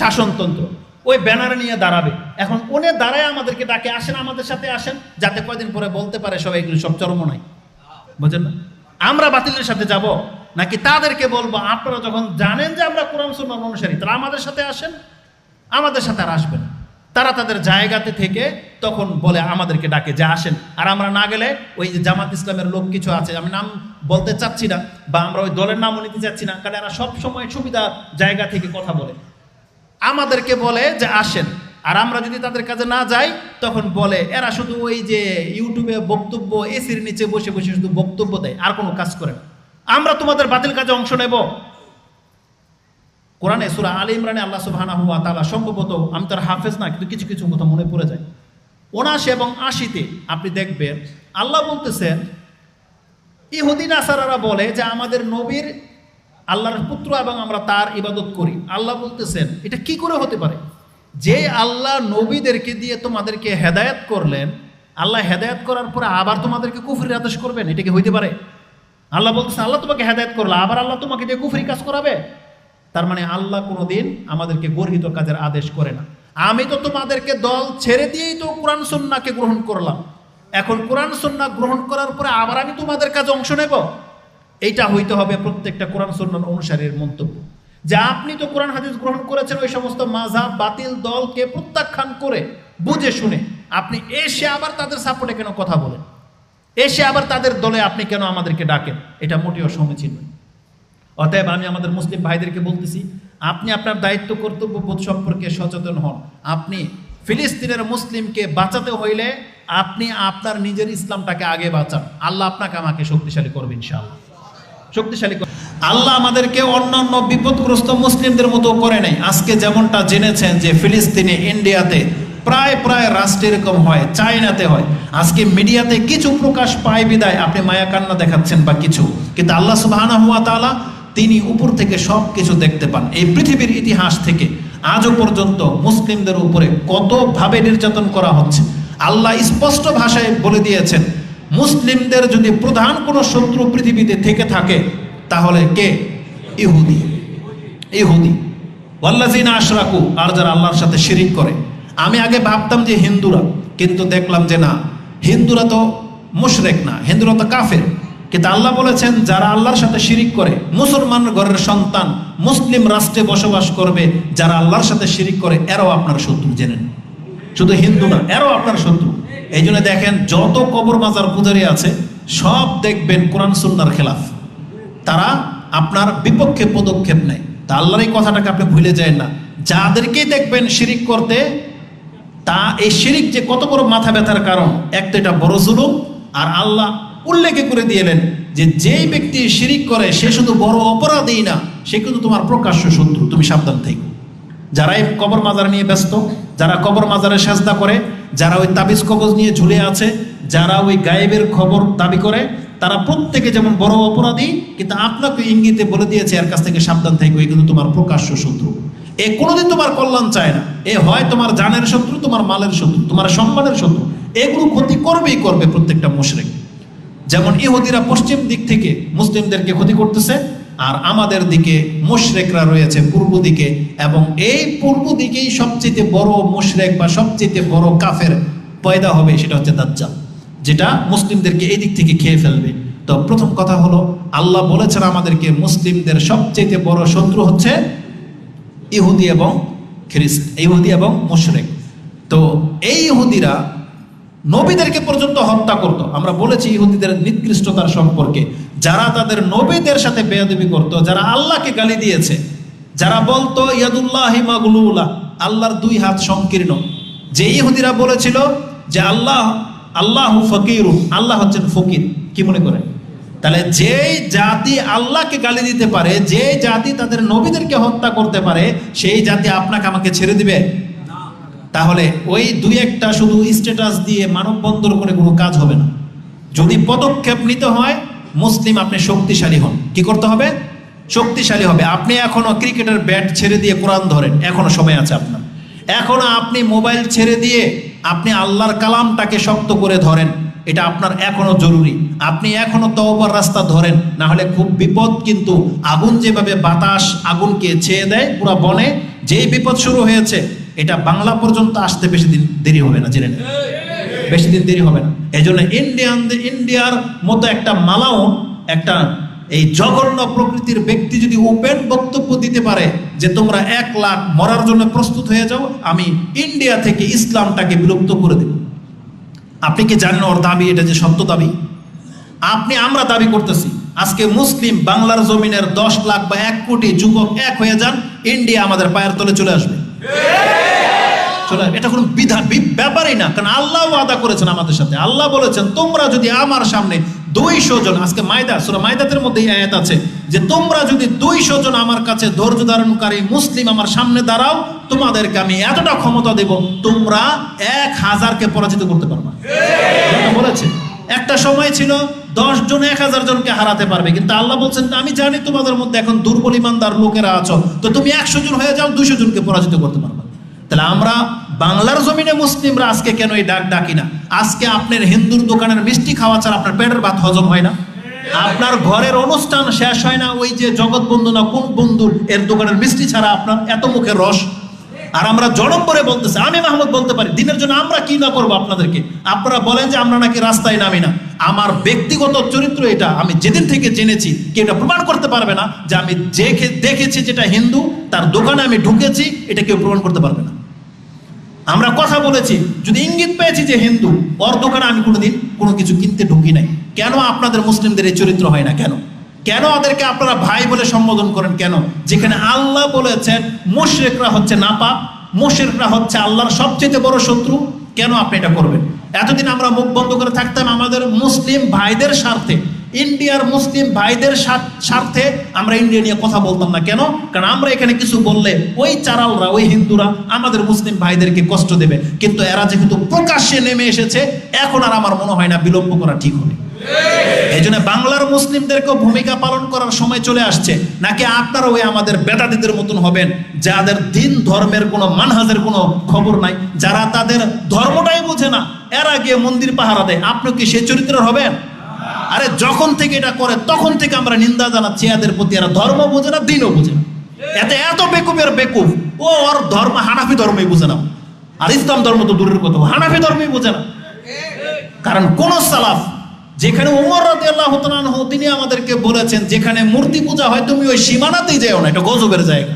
শাসনতন্ত্র, ওই ব্যানারে নিয়ে দাঁড়াবে। এখন উনি দাঁড়ায় আমাদেরকে ডাকে, আসেন আমাদের সাথে আসেন, যাতে কয়দিন পরে বলতে পারে সবাই এগুলো সব চরমনাই। বুঝেন না? আমরা বাতিলের সাথে যাব, নাকি তাদেরকে বলবো আপনারা যখন জানেন যে আমরা কোরআন সুন্নাহ অনুসারী, তারা আমাদের সাথে আসেন? আমাদের সাথে আর আসবেন। তারা তাদের জায়গাতে থেকে তখন বলে আমাদেরকে ডাকে যে আসেন, আর আমরা না গেলে ওই যে জামাত ইসলামের লোক কিছু আছে, আমি নাম বলতে চাচ্ছি না, বা আমরা ওই দলের নামও নিতে চাচ্ছি না, কারণ এরা সবসময় সুবিধা জায়গা থেকে কথা বলে, আমাদেরকে বলে যে আসেন। আর আমরা যদি তাদের কাছে না যাই, তখন বলে এরা শুধু ওই যে ইউটিউবে বক্তব্য, এসির নিচে বসে বসে শুধু বক্তব্য দেয়, আর কোনো কাজ করে না। আমরা তোমাদের বাতিল কাজে অংশ নেব। কোরআনে সূরা আলে ইমরানে আল্লাহ সুবহানাহু ওয়া তাআলা, সম্ভবত আমি তার হাফেজ না, কিন্তু কিছু কিছু কথা মনে পড়ে যায়, ৭৯ এবং ৮০-তে আপনি দেখবেন আল্লাহ বলতেছেন, ইহুদি নাসারারা বলে যে আমাদের নবীর আল্লাহর পুত্র এবং আমরা তার ইবাদত করি। আল্লাহ বলতেছেন এটা কি করে হতে পারে? যে আল্লাহ নবীদেরকে দিয়ে তোমাদেরকে হেদায়েত করলেন, আল্লাহ হেদায়েত করার পরে আবার তোমাদেরকে কুফরির আদেশ করবেন? এটা কি হইতে পারে? আল্লাহ বলতেছেন আল্লাহ তোমাকে হেদায়েত করলো, আবার আল্লাহ তোমাকে দিয়ে কুফরি কাজ করাবে? তার মানে আল্লাহ কোনোদিন আমাদেরকে গর্হিত কাজের আদেশ করে না। আমি তো তোমাদেরকে দল ছেড়ে দিয়েই তো কোরআন সুন্নাহকে গ্রহণ করলাম, এখন কোরআন সুন্নাহ গ্রহণ করার পরে আবার আমি তোমাদের কাজে অংশ নেব? এইটা হইতে হবে প্রত্যেকটা কোরআন সুন্নাহ অনুসারীর মন্তব্য, যে আপনি তো কোরআন হাদিস গ্রহণ করেছেন, ওই সমস্ত মাযহাব বাতিল দলকে প্রত্যাখ্যান করে বুঝে শুনে আপনি এসে আবার তাদের সাপোর্টে কেন কথা বলেন? এসে আবার তাদের দলে আপনি কেন আমাদেরকে ডাকেন? এটা মোটেও সমীচীন নয়। অতএব আমি আমাদের মুসলিম ভাইদেরকে বলতেছি, আপনি আপনার দায়িত্ব কর্তব্য বোধ সম্পর্কে সচেতন হন। আপনি ফিলিস্তিনের মুসলিমকে বাঁচাতে হইলে আপনি আপনার নিজের ইসলামটাকে আগে বাঁচান, আল্লাহ আপনাকে আমাকে শক্তিশালী করবে ইনশাআল্লাহ, শক্তিশালী করবে। আল্লাহ আমাদেরকে অন্যান্য বিপদগ্রস্ত মুসলিমদের মতো করে নাই। আজকে যেমনটা জেনেছেন যে ফিলিস্তিনে, ইন্ডিয়াতে প্রায় প্রায় রাষ্ট্র এরকম হয়, চায়নাতে হয়। আজকে মিডিয়াতে কিছু প্রকাশ পায় বিদায় আপনি মায়া কান্না দেখাচ্ছেন বা কিছু, কিন্তু আল্লাহ সুবহানাহু ওয়া তাআলা তিনি উপর থেকে সব কিছু দেখতে পান। এই পৃথিবীর ইতিহাস থেকে আজও পর্যন্ত মুসলিমদের উপরে কতভাবে নির্যাতন করা হচ্ছে আল্লাহ স্পষ্ট ভাষায় বলে দিয়েছেন। মুসলিমদের যদি প্রধান কোনো শত্রু পৃথিবীতে থেকে থাকে তাহলে কে? ইহুদি। ইহুদি ওয়াল্লাযিনা আশরাকু, আর যারা আল্লাহর সাথে শিরিক করে। আমি আগে ভাবতাম যে হিন্দুরা, কিন্তু দেখলাম যে না, হিন্দুরা তো মুশরিক না, হিন্দুরা তো কাফের। কিন্তু আল্লাহ বলেছেন যারা আল্লাহর সাথে শিরিক করে, মুসলমান ঘরের সন্তান মুসলিম রাষ্ট্রে বসবাস করবে, যারা আল্লাহর সাথে শিরিক করে এরাও আপনার শত্রু। জেনেন, শুধু হিন্দু না, এরাও আপনার শত্রু। এই জন্য দেখেন যত কবর মাজার পূজারী আছে সব দেখবেন কোরআন সুন্নাহর খেলাফ, তারা আপনার বিপক্ষে পদক্ষেপ নেয়। তা আল্লাহর এই কথাটাকে আপনি ভুলে যায় না। যাদেরকেই দেখবেন শিরিক করতে, তা এই শিরিক যে কত বড় মাথা ব্যথার কারণ, এক তো এটা বড় জুলুম, আর আল্লাহ উল্লেখ করে দিয়েলেন যে যেই ব্যক্তি শিরিক করে সে শুধু বড় অপরাধী না, সে কিন্তু তোমার প্রকাশ্য শত্রু, তুমি সাবধান থেকো। যারা এই কবর মাজার নিয়ে ব্যস্ত, যারা কবর মাজারে সাজদা করে, যারা ওই তাবিজ কবজ নিয়ে ঝুলে আছে, যারা ওই গায়েবের খবর দাবি করে, তারা প্রত্যেকে যেমন বড় অপরাধী, কিন্তু আপনাকে ইঙ্গিতে বলে দিয়েছে এর কাছ থেকে সাবধান থেকো, এই কিন্তু তোমার প্রকাশ্য শত্রু। এ কোনোদিন তোমার কল্যাণ চায় না। এ হয় তোমার জানের শত্রু, তোমার মালের শত্রু, তোমার সম্মানের শত্রু। এগুলো ক্ষতি করবেই করবে প্রত্যেকটা মুশরিক। যেমন ইহুদিরা পশ্চিম দিক থেকে মুসলিমদেরকে ক্ষতি করতেছে, আর আমাদের দিকে মুশরিকরা রয়েছে পূর্ব দিকে, এবং এই পূর্ব দিকেই সবচেয়ে বড় মুশরিক বা সবচেয়ে বড় কাফের পয়দা হবে, সেটা হচ্ছে দাজ্জাল, যেটা মুসলিমদেরকে এই দিক থেকে খেয়ে ফেলবে। তো প্রথম কথা হলো আল্লাহ বলেছেন আমাদেরকে মুসলিমদের সবচেয়ে বড় শত্রু হচ্ছে ইহুদি এবং খ্রিস্ট, ইহুদি এবং মুশরিক। তো এই ইহুদিরা নবীদেরকে পর্যন্ত হত্যা করত। আমরা বলেছি ইহুদিদের নিকৃষ্টতার সম্পর্কে, যারা তাদের নবীদের সাথে বেয়াদবি করত, যারা আল্লাহকে গালি দিয়েছে, যারা বলতো ইয়াদুল্লাহি মাগলুলা, আল্লাহর দুই হাত সংকীর্ণ। যে ইহুদিরা বলেছিল যে আল্লাহু ফকিরুন, আল্লাহ হচ্ছেন ফকির। কি মনে করে? তাহলে যেই জাতি আল্লাহকে গালি দিতে পারে, যে জাতি তাদের নবীদেরকে হত্যা করতে পারে, সেই জাতি আপনাকে আমাকে ছেড়ে দিবে? তাহলে ওই দুই একটা শুধু স্ট্যাটাস দিয়ে মানববন্ধন করে কোনো কাজ হবে না। যদি পদক্ষেপ নিতে হয়, মুসলিম আপনি শক্তিশালী হন। কি করতে হবে? শক্তিশালী হবে। আপনি এখনো ক্রিকেটের ব্যাট ছেড়ে দিয়ে কোরআন ধরেন, এখনো সময় আছে আপনার। এখনো আপনি মোবাইল ছেড়ে দিয়ে আপনি আল্লাহর কালামটাকে শক্ত করে ধরেন, এটা আপনার এখনো জরুরি। আপনি এখনো তওবার রাস্তা ধরেন, না হলে খুব বিপদ। কিন্তু আগুন যেভাবে বাতাস আগুনকে ছেয়ে দেয় পুরা বনে, যেই বিপদ শুরু হয়েছে এটা বাংলা পর্যন্ত আসতে বেশি দিন দেরি হবে না, জেনে নেন, বেশি দিন দেরি হবে না। এই জন্য ইন্ডিয়ার মতো একটা মালাউন, একটা এই জঘন্য প্রকৃতির ব্যক্তি যদি ওপেন বক্তব্য দিতে পারে যে তোমরা 1 লাখ মরার জন্য প্রস্তুত হয়ে যাও, আমি ইন্ডিয়া থেকে ইসলামটাকে বিলুপ্ত করে দেব। আপনি কি জানেন ওর দাবি এটা যে সত্য দাবি? আমরা দাবি করতেছি আজকে মুসলিম বাংলার জমিনের 10 লাখ বা 1 কোটি যুবক এক হয়ে যান, ইন্ডিয়া আমাদের পায়ের তলে চলে আসবে। এটা কোনো ব্যাপারই না, কারণ আল্লাহ ওয়াদা করেছেন আমাদের সাথে। আল্লাহ বলেছেন তোমরা যদি আমার সামনে 200 জন, আজকে সূরা মায়দাতের মধ্যে এই আয়াত আছে যে তোমরা যদি 200 জন আমার কাছে ধৈর্য ধারণকারী মুসলিম আমার সামনে দাঁড়াও, তোমাদেরকে আমি এতটা ক্ষমতা দেব, তোমরা 1000কে পরাজিত করতে পারবে। বলেছে একটা সময় ছিল 10 জন 1000 জনকে হারাতে পারবে, কিন্তু আল্লাহ বলছেন আমি জানি তোমাদের মধ্যে এখন দুর্বল ইমানদার লোকেরা আছো, তো তুমি 100 জন হয়ে যাও, 200 জনকে পরাজিত করতে পারবে। তাহলে আমরা বাংলার জমিনে মুসলিমরা আজকে কেন এই ডাকি না? আজকে আপনার হিন্দুর দোকানের মিষ্টি খাওয়া ছাড়া আপনার পেটের ভাত হজম হয় না? আপনার ঘরের অনুষ্ঠান শেষ হয় না ওই যে জগৎ বন্ধু না কোন বন্ধু এর দোকানের মিষ্টি ছাড়া আপনার এত মুখের রস? আর আমরা জনম করে বলতেছি, আমি মাহমুদ বলতে পারি দিনের জন্য আমরা কি না করবো আপনাদেরকে। আপনারা বলেন যে আমরা নাকি রাস্তায় নামি না। আমার ব্যক্তিগত চরিত্র এটা, আমি যেদিন থেকে জেনেছি কেউ এটা প্রমাণ করতে পারবে না যে আমি দেখেছি যেটা হিন্দু তার দোকানে আমি ঢুকেছি, এটা কেউ প্রমাণ করতে পারবে না। আমরা কথা বলেছি, যদি ইঙ্গিত পেয়েছি যে হিন্দু, ওর দোকানে আমি কোনোদিন কোনো কিছু কিনতে ঢুকি নাই। কেন আপনাদের মুসলিমদের এই চরিত্র হয় না? কেন ওদেরকে আপনারা ভাই বলে সম্বোধন করেন? কেন? যেখানে আল্লাহ বলেছেন মুশরিকরা হচ্ছে নাপাক, মুশরিকরা হচ্ছে আল্লাহর সবচেয়ে বড় শত্রু, কেন আপনি এটা করবেন? এতদিন আমরা মুখ বন্ধ করে থাকতাম আমাদের মুসলিম ভাইদের স্বার্থে, ইন্ডিয়ার মুসলিম ভাইদের স্বার্থে আমরা ইন্ডিয়া নিয়ে কথা বলতাম না। কেন? কারণ আমরা এখানে কিছু বললে ওই চারালরা, ওই হিন্দুরা আমাদের মুসলিম ভাইদেরকে কষ্ট দেবে। কিন্তু এরা যেহেতু প্রকাশ্যে নেমে এসেছে, এখন আর আমার মনে হয় না বিলম্ব করা ঠিক হবে। এই জন্য বাংলার মুসলিমদেরকেও ভূমিকা পালন করার সময় চলে আসছে। নাকি আপনারা ওই আমাদের বেদাতিদের মতন হবেন, যাদের দিন ধর্মের কোনো মানহাজের কোনো খবর নাই, যারা তাদের ধর্মটাই বোঝে না, এরা গিয়ে মন্দির পাহারা দেয়। আপনি কি সে চরিত্রের হবেন? আরে যখন থেকে এটা করে তখন থেকে আমরা নিন্দা জানাচ্ছি এদের প্রতি। এরা ধর্ম বোঝে না, দিনও বোঝে না। এত বেকুবের বেকুব। ও ওর ধর্ম হানাফি ধর্মই বোঝে না, আর ইসলাম ধর্ম তো দূরের কথা, হানাফি ধর্মই বোঝে না। কারণ কোন সালাফ, যেখানে ওমর রাদিয়াল্লাহু তাআলা আনহু তিনি আমাদেরকে বলেছেন যেখানে মূর্তি পূজা হয় তুমি ওই সীমানাতেই যাও না, এটা গজবের জায়গা।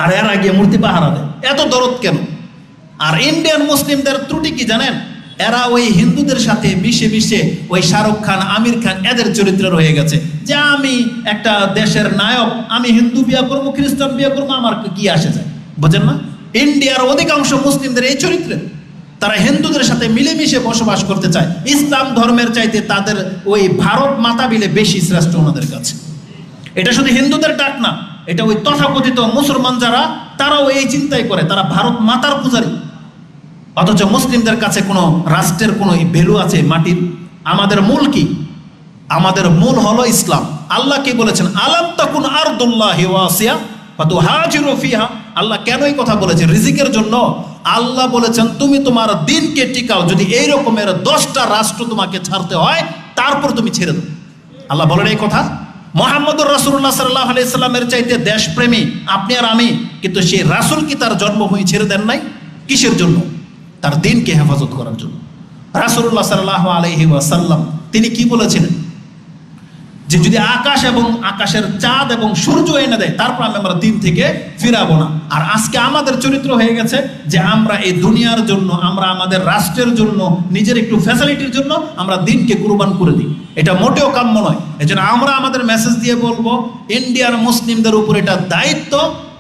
আর এরা গিয়ে মূর্তি পাহারা দেয়। এত দরদ কেন? আর ইন্ডিয়ান মুসলিমদের ত্রুটি কি জানেন? এরা ওই হিন্দুদের সাথে মিশে মিশে ওই শাহরুখ খান, আমির খান এদের চরিত্র রয়ে গেছে, যে আমি একটা দেশের নায়ক, আমি হিন্দু বিয়ে করবো, খ্রিস্টান বিয়ে করবো, আমার কি আসে যায়। বোঝেন না? ইন্ডিয়ার অধিকাংশ মুসলিমদের এই চরিত্রে, তারা হিন্দুদের সাথে মিলেমিশে বসবাস করতে চায়। ইসলাম ধর্মের চাইতে তাদের ওই ভারত মাতা বিলে বেশি শ্রেষ্ঠ ওনাদের কাছে। এটা শুধু হিন্দুদের ডাক না, এটা ওই তথাকথিত মুসলমান যারা, তারাও এই চিন্তাই করে, তারা ভারত মাতার পূজারী। অথচ মুসলিমদের কাছে কোনো রাষ্ট্রের কোনো ভ্যালু আছে মাটির? আমাদের মূল কি? আমাদের মূল হলো ইসলাম। আল্লাহ কি বলেছেন? আলাম তাকুন আরদুল্লাহি ওয়াসিয়া ফাতুহাজিরু ফিহা। আল্লাহ কেন এই কথা বলেছেন? রিজিকের জন্য। আল্লাহ বলেছেন তুমি তোমার দিনকে টিকাও, যদি এই রকমের 10টা রাষ্ট্র তোমাকে ছাড়তে হয় তারপর তুমি ছেড়ে দাও। আল্লাহ বলেন এই কথা। মুহাম্মদুর রাসূলুল্লাহ সাল্লাল্লাহু আলাইহি সাল্লামের চাইতে দেশপ্রেমী আপনি আর আমি, কিন্তু সেই রাসূল কি তার জন্মভূমি ছেড়ে দেন নাই? কিসের জন্য? তার দিনকে হেফাজত করার জন্য। রাসূলুল্লাহ সাল্লাল্লাহু আলাইহি ওয়াসাল্লাম তিনি কি বলেছিলেন? যে যদি আকাশ এবং আকাশের চাঁদ এবং সূর্য এনে দেয় তারপর আমরা দিন থেকে ফিরাবো না। আর আজকে আমাদের চরিত্র হয়ে গেছে যে আমরা এই দুনিয়ার জন্য, আমরা আমাদের রাষ্ট্রের জন্য, নিজের একটু ফ্যাসিলিটির জন্য আমরা দিনকে কুরবান করে দিই। এটা মোটেও কাম্য নয়। এজন্য আমরা আমাদের মেসেজ দিয়ে বলবো, ইন্ডিয়ার মুসলিমদের উপর এটা দায়িত্ব,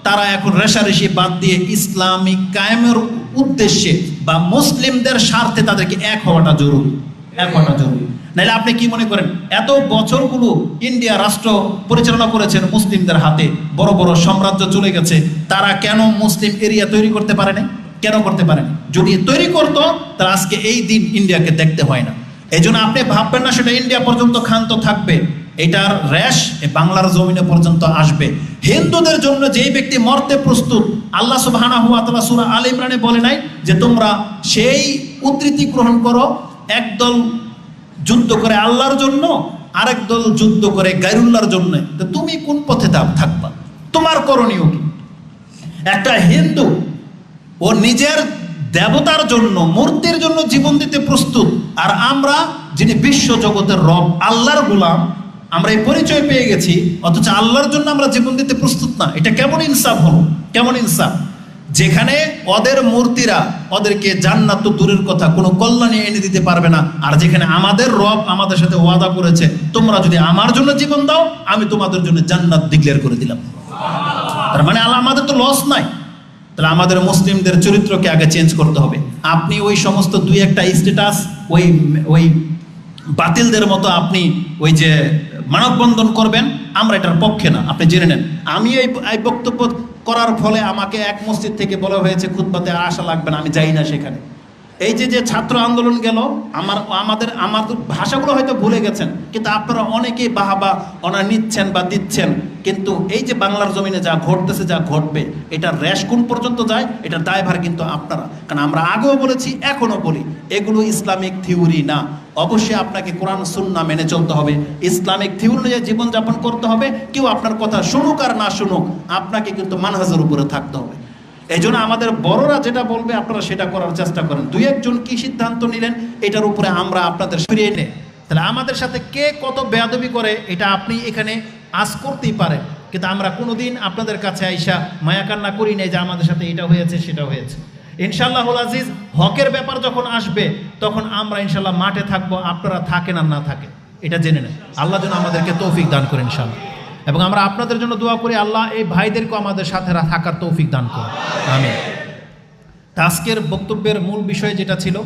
তারা এখন রেশারেশি বাদ দিয়ে ইসলামিক কায়েমের উদ্দেশ্যে বা মুসলিমদের স্বার্থে তাদেরকে এক হওয়াটা জরুরি, এক হওয়াটা জরুরি। নাহলে আপনি কি মনে করেন এত বছরগুলো ইন্ডিয়া রাষ্ট্র পরিচালনা করেছেন মুসলিমদের হাতে, বড় বড় সাম্রাজ্য চলে গেছে, তারা কেন মুসলিম এরিয়া তৈরি করতে পারেনি? কেন করতে পারেনি? যদি তৈরি করতো তাহলে আজকে এই দিন ইন্ডিয়াকে দেখতে হয় না। এই জন্য আপনি ভাববেন না সেটা ইন্ডিয়া পর্যন্ত ক্ষান্ত থাকবে, এটার র্যাশ বাংলার জমিনে পর্যন্ত আসবে। হিন্দুদের জন্য যেই ব্যক্তি মরতে প্রস্তুত, আল্লাহ সুবহানাহু ওয়া তাআলা সূরা আলে ইমরানে বলে নাই যে তোমরা সেই উদ্ধৃতি গ্রহণ করো, একদল যুদ্ধ করে আল্লাহর জন্য, আরেক দল যুদ্ধ করে গায়রুল্লাহর জন্য, তো তুমি কোন পথে থাকবা? তোমার করণীয় কি? একটা হিন্দু ও নিজের দেবতার জন্য, মূর্তির জন্য জীবন দিতে প্রস্তুত, আর আমরা যিনি বিশ্ব জগতের রব আল্লাহর গোলাম, আমরা এই পরিচয় পেয়ে গেছি, অথচ আল্লাহর জন্য আমরা জীবন দিতে প্রস্তুত না। এটা কেমন ইনসাফ হলো? কেমন ইনসাফ? যেখানে ওদের মূর্তিরা ওদেরকে জান্নাত তো দূরের কথা, কোনো কল্যাণে এনে দিতে পারবে না, আর যেখানে আমাদের রব আমাদের সাথে ওয়াদা করেছে তোমরা যদি আমার জন্য জীবন দাও আমি তোমাদের জন্য জান্নাত ডিক্লেয়ার করে দিলাম। তার মানে আল্লাহ আমাদের তো লস নাই। তাহলে আমাদের মুসলিমদের চরিত্রকে আগে চেঞ্জ করতে হবে। আপনি ওই সমস্ত দুই একটা স্ট্যাটাস ওই বাতিলদের মতো আপনি ওই যে মানববন্ধন করবেন, আমরা এটার পক্ষে না, আপনি জেনে নেন। আমি এই বক্তব্য করার ফলে আমাকে এক মসজিদ থেকে বলা হয়েছে খুতবাতে আর আসা লাগবে না, আমি যাই না সেখানে। এই যে ছাত্র আন্দোলন গেল, আমাদের ভাষাগুলো হয়তো ভুলে গেছেন, কিন্তু আপনারা অনেকেই বাহাবা ওনারা নিচ্ছেন বা দিচ্ছেন, কিন্তু এই যে বাংলার জমিনে যা ঘটতেছে, যা ঘটবে, এটার র্যাশ কোন পর্যন্ত যায়, এটার দায়ভার কিন্তু আপনারা। কারণ আমরা আগেও বলেছি, এখনো বলি, এগুলো ইসলামিক থিওরি না। অবশ্যই আপনাকে কোরআন সুন্নাহ মেনে চলতে হবে, ইসলামিক থিওরি অনুযায়ী জীবনযাপন করতে হবে। কেউ আপনার কথা শুনুক আর না শুনুক, আপনাকে কিন্তু মানহাজের উপরে থাকতে হবে। এই জন্য আমাদের বড়রা যেটা বলবে আপনারা সেটা করার চেষ্টা করেন। দুই একজন কি সিদ্ধান্ত নিলেন এটার উপরে আমরা আপনাদের ফিরিয়ে নেই। তাহলে আমাদের সাথে কে কত বেয়াদবি করে এটা আপনি এখানে আজ করতেই পারেন, কিন্তু আমরা কোনোদিন আপনাদের কাছে আইসা মায়া কান্না করি নাই যে আমাদের সাথে এটা হয়েছে সেটা হয়েছে। ইনশাআল্লাহুল আজিজ হকের ব্যাপার যখন আসবে তখন আমরা ইনশাআল্লাহ মাঠে থাকবো, আপনারা থাকেন আর না থাকে এটা জেনে নেন। আল্লাহ যেন আমাদেরকে তৌফিক দান করেন ইনশাআল্লাহ। এবং আমরা আপনাদের জন্য দোয়া করি আল্লাহ এই ভাইদেরকেও আমাদের সাথে থাকার তৌফিক দান করুন, আমিন। আজকের বক্তব্যের মূল বিষয় যেটা ছিল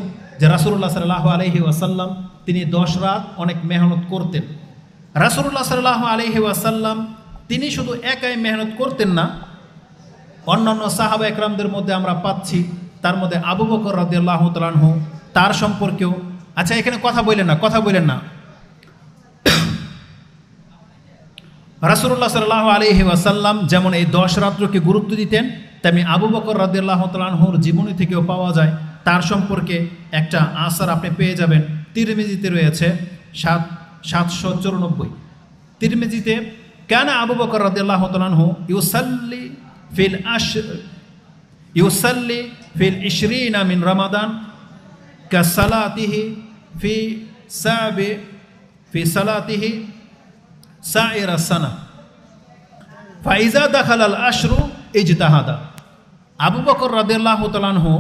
যে রাসূলুল্লাহ সাল্লাল্লাহু আলাইহি ওয়াসাল্লাম তিনি 10 রাত অনেক মেহনত করতেন। রাসূলুল্লাহ সাল্লাল্লাহু আলাইহি ওয়াসাল্লাম তিনি শুধু একাই মেহনত করতেন না, অন্যান্য সাহাবা একরামদের মধ্যে আমরা পাচ্ছি, তার মধ্যে আবু বকর রাদিয়াল্লাহু তাআলা আনহু, তার সম্পর্কেও। আচ্ছা, এখানে কথা বলেন না। রাসূলুল্লাহ সাল্লাল্লাহু আলাইহি ওয়াসাল্লাম যেমন এই 10 রাত্রকে গুরুত্ব দিতেন, তেমনি আবু বকর রাদিয়াল্লাহু তাআলা আনহুর জীবনী থেকেও পাওয়া যায় তার সম্পর্কে একটা আসার আপনি পেয়ে যাবেন। তিরমিজিতে রয়েছে 794। তিরমিজিতে কানা আবু বকর রাদিয়াল্লাহু তাআলা আনহু ইউসাল্লি ফিল 20 মিন রমাদান কাসালাতিহি ফি সালাতিহি সাইরা সানা ফাইজা দাখালাল আশরু ইজতাহাদা। আবু বকর রাদিয়াল্লাহু তাআলা আনহু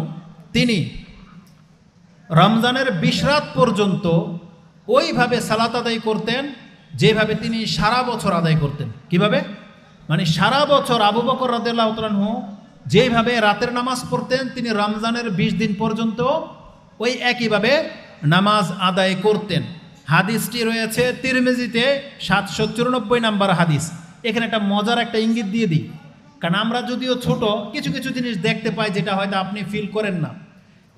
তিনি রমজানের 20 রাত পর্যন্ত ওইভাবে সালাত আদায় করতেন যেভাবে তিনি সারা বছর আদায় করতেন। কিভাবে? মানে সারা বছর আবু বকর রাদিয়াল্লাহু তাআলা আনহু যেভাবে রাতের নামাজ পড়তেন, তিনি রমজানের 20 দিন পর্যন্ত ওই একইভাবে নামাজ আদায় করতেন। হাদিসটি রয়েছে তিরমিজিতে 794 নাম্বার হাদিস। এখানে একটা মজার একটা ইঙ্গিত দিয়ে দিই, কারণ আমরা যদিও ছোট কিছু কিছু জিনিস দেখতে পাই যেটা হয়তো আপনি ফিল করেন না।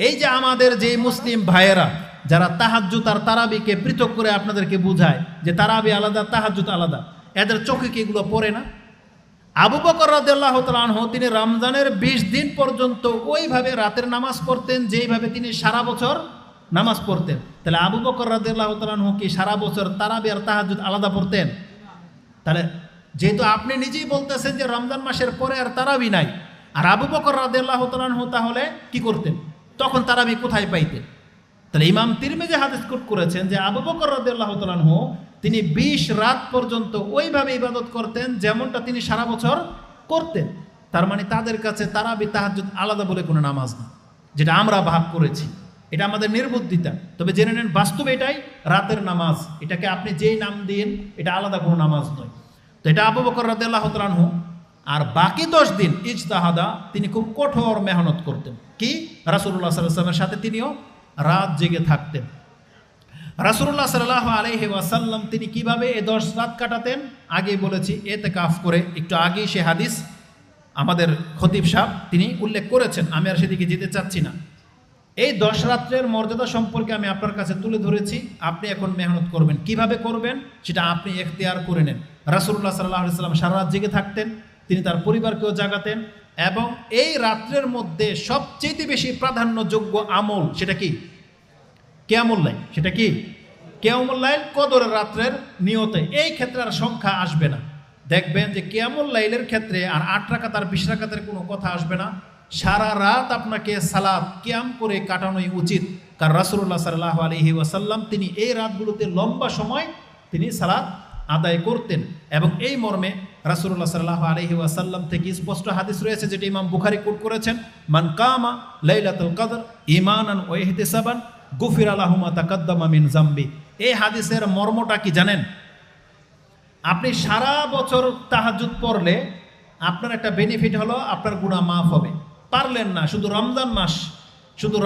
এই যে আমাদের যে মুসলিম ভাইয়েরা যারা তাহাজ্জুদ আর তারাবিকে পৃথক করে আপনাদেরকে বুঝায় যে তারাবি আলাদা, তাহাজ্জুদ আলাদা, এদের চোখে কি এগুলো পড়ে না? আবু বকর রাদিয়াল্লাহু তাআলা আনহু তিনি রমজানের 20 দিন পর্যন্ত ওইভাবে রাতের নামাজ পড়তেন যেইভাবে তিনি সারা বছর নামাজ পড়তেন। তাহলে আবু বকর রাদিয়াল্লাহু তাআলা আনহু কি সারা বছর তারাবি আর তাহাজ্জুদ আলাদা পড়তেন? তাহলে যেহেতু আপনি নিজেই বলতেছেন যে রমজান মাসের পরে আর তারাবি নাই, আর আবু বকর রাদিয়াল্লাহু তাআলা আনহু তাহলে কি করতেন? তখন তারাবি কোথায় পাইতেন? তাহলে ইমাম তিরমিজি হাদিস কোট করেছেন যে আবু বকর রাদিয়াল্লাহু তাআলা আনহু তিনি 20 রাত পর্যন্ত ওইভাবে ইবাদত করতেন যেমনটা তিনি সারা বছর করতেন। তার মানে তাদের কাছে তারাবি তাহাজ্জুদ আলাদা বলে কোনো নামাজ না, যেটা আমরা ভাগ করেছি। এটা আমাদের নির্বুদ্ধিতা। তবে জেনে নেন বাস্তবে এটাই রাতের নামাজ। এটাকে আপনি যেই নাম দিন এটা আলাদা কোনো নামাজ নয়। তো এটা আবু বকর রাদিয়াল্লাহু তাআলা আনহু। আর বাকি 10 দিন ইজতিহাদা তিনি খুব কঠোর মেহনত করতেন। কি? রাসূলুল্লাহ সাল্লাল্লাহু আলাইহি ওয়াসাল্লামের সাথে তিনিও রাত জেগে থাকতেন। রাসূলুল্লাহ সাল্লাল্লাহু আলাইহি ওয়াসাল্লাম তিনি কিভাবে এই 10 রাত কাটাতেন আগেই বলেছি, ইতিকাফ করে। একটু আগেই সে হাদিস আমাদের খতিব সাহেব তিনি উল্লেখ করেছেন, আমি আর সেদিকে যেতে চাচ্ছি না। এই 10 রাত্রের মর্যাদা সম্পর্কে আমি আপনার কাছে তুলে ধরেছি। আপনি এখন মেহনত করবেন, কিভাবে করবেন সেটা আপনি এখতিয়ার করে নেন। রাসূলুল্লাহ সাল্লাল্লাহু আলাইহি ওয়াসাল্লাম সারা রাত জেগে থাকতেন, তিনি তার পরিবারকেও জাগাতেন, এবং এই রাত্রের মধ্যে সবচেয়ে বেশি প্রাধান্যযোগ্য আমল সেটা কি? কিয়ামুল লাইল। সেটা কি? কিয়ামুল লাইল, কদরের রাত্রের নিয়তে। এই ক্ষেত্রে আর সংখ্যা আসবে না। দেখবেন যে কিয়ামুল লাইলের ক্ষেত্রে আর 8 রাকাত আর 20 রাকাতের কোনো কথা আসবে না। সারা রাত আপনাকে সালাত কিয়াম করে কাটানোই উচিত। কারণ রাসূলুল্লাহ সাল্লাল্লাহু আলাইহি ওয়াসাল্লাম তিনি এই রাতগুলোতে লম্বা সময় তিনি সালাত আদায় করতেন। এবং এই মর্মে রাসূলুল্লাহ সাল্লাল্লাহু আলাইহি ওয়াসাল্লাম থেকে স্পষ্ট হাদিস রয়েছে, যেটা ইমাম বুখারী কোট করেছেন, মান কামা লাইলাতুল কদর ঈমানান ওয়া ইহতিসাবান গুফিরা লাহু মা তাকাদ্দামা মিন যামবি। এই হাদিসের মর্মটা কি জানেন? আপনি সারা বছর তাহাজ্জুদ পড়লে আপনার একটা বেনিফিট হলো আপনার গুনাহ মাফ হবে। পারলেন না, শুধু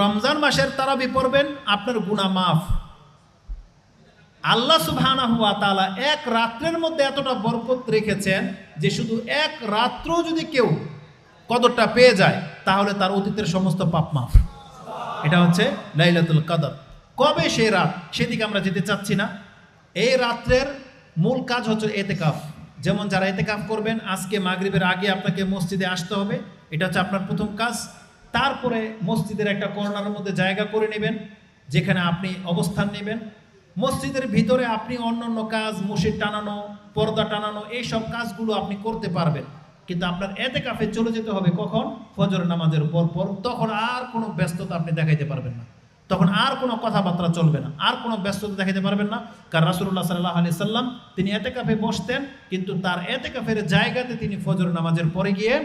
রমজান মাসের তারাবি পড়বেন, আপনার গুনাহ মাফ। আল্লাহ সুবহানাহু ওয়া তাআলা এক রাত্রের মধ্যে এতটা বরকত রেখেছেন যে শুধু এক রাত্র যদি কেউ কদরটা পেয়ে যায় তাহলে তার অতীতের সমস্ত পাপ মাফ। এটা হচ্ছে লাইলাতুল কদর। কবে সেই রাত সেদিকে আমরা যেতে চাচ্ছি না। এই রাত্রের মূল কাজ হচ্ছে ইতিকাফ। যেমন যারা ইতিকাফ করবেন, আজকে মাগরিবের আগে আপনাকে মসজিদে আসতে হবে, এটা হচ্ছে আপনার প্রথম কাজ। তারপরে মসজিদের একটা কর্নারের মধ্যে জায়গা করে নেবেন যেখানে আপনি অবস্থান নেবেন। মসজিদের ভিতরে আপনি অন্যান্য কাজ, মসজিদ টানানো, পর্দা টানানো, এই সব কাজগুলো আপনি করতে পারবেন, কিন্তু আপনার ইতিকাফে চলে যেতে হবে কখন? ফজর নামাজের পর। তখন আর কোনো ব্যস্ততা আপনি দেখাইতে পারবেন না, তখন আর কোনো কথাবার্তা চলবে না, আর কোনো ব্যস্ততা দেখাইতে পারবেন না। কারণ রাসূলুল্লাহ সাল্লাল্লাহু আলাইহি সাল্লাম তিনি ইতিকাফে বসতেন, কিন্তু তার ইতিকাফের জায়গাতে তিনি ফজর নামাজের পরে গিয়ে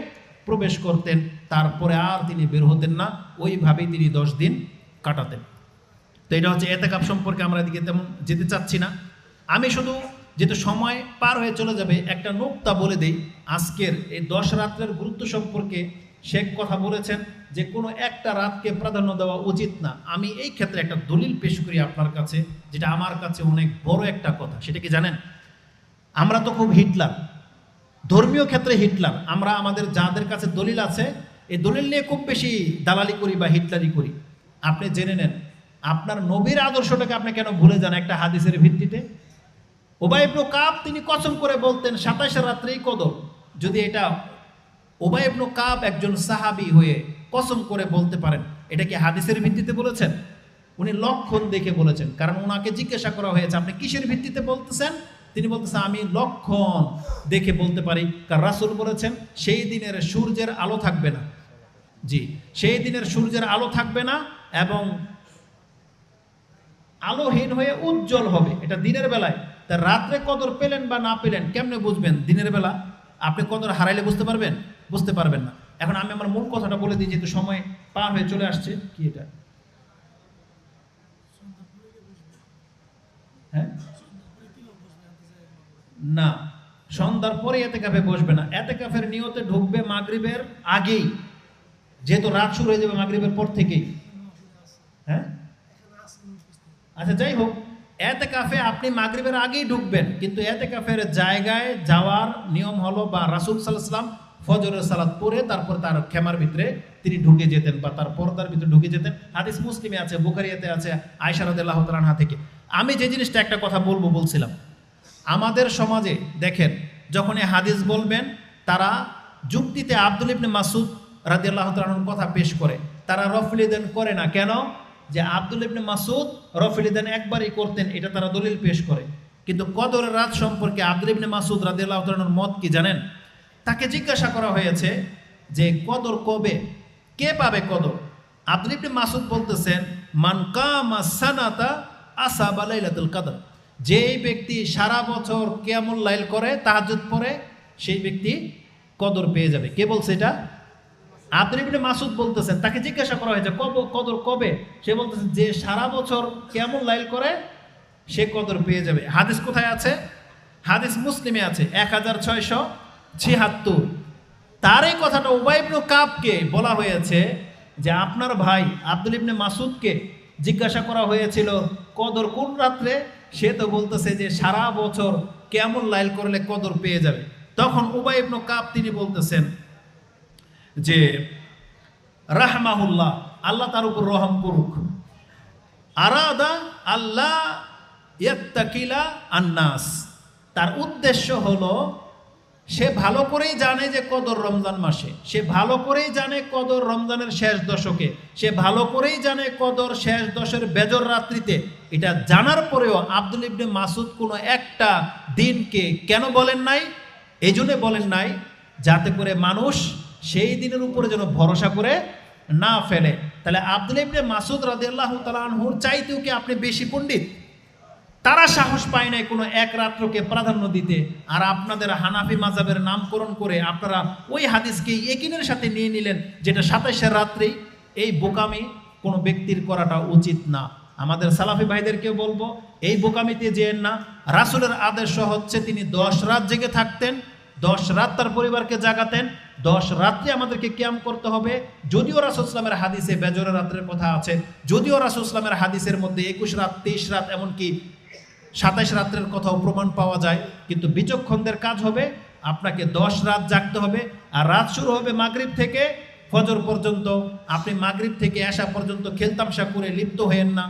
প্রবেশ করতেন, তারপরে আর তিনি বের হতেন না। ওইভাবেই তিনি 10 দিন কাটাতেন। তো এটা হচ্ছে ইতিকাফ সম্পর্কে আমরা এদিকে তেমন যেতে চাচ্ছি না। আমি শুধু যেহেতু সময় পার হয়ে চলে যাবে একটা নুকতা বলে দেই। আজকের এই 10 রাত্রের গুরুত্ব সম্পর্কে শেখ কথা বলেছেন, যে কোনো একটা রাতকে প্রাধান্য দেওয়া উচিত না। আমি এই ক্ষেত্রে একটা দলিল পেশ করি আপনার কাছে, যেটা আমার কাছে অনেক বড় একটা কথা। সেটা কি জানেন? আমরা তো খুব হিটলার, ধর্মীয় ক্ষেত্রে হিটলার। আমরা আমাদের যাদের কাছে দলিল আছে এই দলিল নিয়ে খুব বেশি দালালি করি বা হিটলারি করি। আপনি জেনে নেন আপনার নবীর আদর্শটাকে আপনি কেন ভুলে যান একটা হাদিসের ভিত্তিতে? উবাই ইবনে কাব তিনি কসম করে বলতেন 27 রাত্রেই কদর। যদি এটা উবাই ইবনে কাব একজন সাহাবী হয়ে কসম করে বলতে পারেন, এটা কি হাদিসের ভিত্তিতে বলেছেন? উনি লক্ষণ দেখে বলেছেন। কারণ ওনাকে জিজ্ঞাসা করা হয়েছে আপনি কিসের ভিত্তিতে বলতেছেন? তিনি বলতেছেন আমি লক্ষণ দেখে বলতে পারি। কারণ রাসূল বলেছেন সেই দিনের সূর্যের আলো থাকবে না। জি, সেই দিনের সূর্যের আলো থাকবে না এবং আলোহীন হয়ে উজ্জ্বল হবে। এটা দিনের বেলায়। তা রাত্রে কদর পেলেন বা না পেলেন কেমনে বুঝবেন? দিনের বেলা আপনি কদর হারাইলে বুঝতে পারবেন? বুঝতে পারবেন না। এখন আমি আমার মূল কথাটা বলে দিই, যেহেতু সময় পার হয়ে চলে আসছে। কি এটা? হ্যাঁ, না, সন্ধ্যার পরে এতেকাফে বসবে না। এতেকাফের নিয়তে ঢুকবে মাগরিবের আগেই, যেহেতু রাত শুরু হয়ে যাবে মাগরিবের পর থেকেই। হ্যাঁ, আচ্ছা যাই হোক, এতেকাফে আপনি মাগরিবের আগেই ঢুকবেন, কিন্তু এতেকাফের জায়গায় যাওয়ার নিয়ম হলো বা রাসূল সাল্লাল্লাহু আলাইহি ওয়াসাল্লাম ফজরের সালাত পড়ে তারপর তার খেমার ভিতরে তিনি ঢুকে যেতেন বা তার পর্দার ভিতরে ঢুকে যেতেন। হাদিস মুসলিমে আছে, বুখারীতে আছে, আয়েশা রাদিয়াল্লাহু তাআলা আনহা থেকে। আমি যে জিনিসটা একটা কথা বলছিলাম, আমাদের সমাজে দেখেন যখন এই হাদিস বলবেন তারা যুক্তিতে আব্দুল ইবনে মাসউদ রাদিয়াল্লাহু তাআলা আনহুর কথা পেশ করে, তারা রফল ইদান করে না। কেন? যে আব্দুল ইবনে মাসউদ রফল ইদান একবারই করতেন, এটা তারা দলিল পেশ করে। কিন্তু কদরের রাত সম্পর্কে আব্দুল ইবনে মাসউদ রাদিয়াল্লাহু তাআলা আনহুর মত কি জানেন? তাকে জিজ্ঞাসা করা হয়েছে যে কদর কবে, কে পাবে কদর? আব্দুল ইবনে মাসউদ বলতেছেন মান কামা সানাতা আসাবা লাইলাতুল কদর। যেই ব্যক্তি সারা বছর কিয়ামুল লাইল করে, তাহাজ্জুদ পড়ে, সেই ব্যক্তি কদর পেয়ে যাবে। কে বলছে এটা? আব্দুল ইবনে মাসউদ বলতেছেন। তাকে জিজ্ঞাসা করা হয়েছে কদর কবে? সে বলতেছেন যে সারা বছর কিয়ামুল লাইল করে সে কদর পেয়ে যাবে। হাদিস কোথায় আছে? হাদিস মুসলিমে আছে 1676। তার এই কথাটা উবাই ইবনে কাবকে বলা হয়েছে যে আপনার ভাই আব্দুল ইবনে মাসউদকে জিজ্ঞাসা করা হয়েছিল কদর কোন রাত্রে, সে তো বলতেছে যে সারা বছর কিয়ামুল লাইল করলে কদর পেয়ে যাবে। তখন উবাই ইবনে কাব তিনি বলতেছেন যে রাহমাহুল্লাহ, আল্লাহ তার উপর রহম করুক, আরাদা আল্লাহ ইয়াত্তাকিলা আন্নাস, তার উদ্দেশ্য হলো সে ভালো করেই জানে যে কদর রমজান মাসে, সে ভালো করেই জানে কদর রমজানের শেষ দশকে, সে ভালো করেই জানে কদর শেষ দশের বেজর রাত্রিতে। এটা জানার পরেও আব্দুল ইবনে মাসউদ কোনো একটা দিনকে কেন বলেন নাই? এই জন্য বলেন নাই যাতে করে মানুষ সেই দিনের উপরে যেন ভরসা করে না ফেলে। তাহলে আব্দুল ইবনে মাসউদ রাদিয়াল্লাহু তাআলা আনহুর চাইতেও কি আপনি বেশি পণ্ডিত? তারা সাহস পায় নাই কোনো এক রাত্রকে প্রাধান্য দিতে, আর আপনাদের হানাফি মাযহাবের নামকরণ করে আপনারা ওই হাদিসকে ইয়াকিনের সাথে নিয়ে নিলেন যেটা 27 রাত্রেই। এই বোকামি কোনো ব্যক্তির করাটা উচিত না। আমাদের সালাফি ভাইদেরকেও বলবো এই বোকামিতে যেন না। রাসূলের আদেশ হচ্ছে তিনি 10 রাত জেগে থাকতেন, 10 রাত তার পরিবারকে জাগাতেন, 10 রাত্রে আমাদেরকে কিয়াম করতে হবে। যদিও রাসূল সাল্লাল্লাহু আলাইহি ওয়াসাল্লামের হাদিসে বেজরের রাতের কথা আছে, যদিও রাসূল সাল্লাল্লাহু আলাইহি ওয়াসাল্লামের হাদিসের মধ্যে 21 রাত, 23 রাত, এমনকি 27 রাত্রের কথাও প্রমাণ পাওয়া যায়। কিন্তু বিচক্ষণদের কাজ হবে আপনাকে 10 রাত জাগতে হবে। আর রাত শুরু হবে মাগরিব থেকে ফজর পর্যন্ত। আপনি মাগরিব থেকে এশা পর্যন্ত খেলতামশা করে লিপ্ত হয়েন না।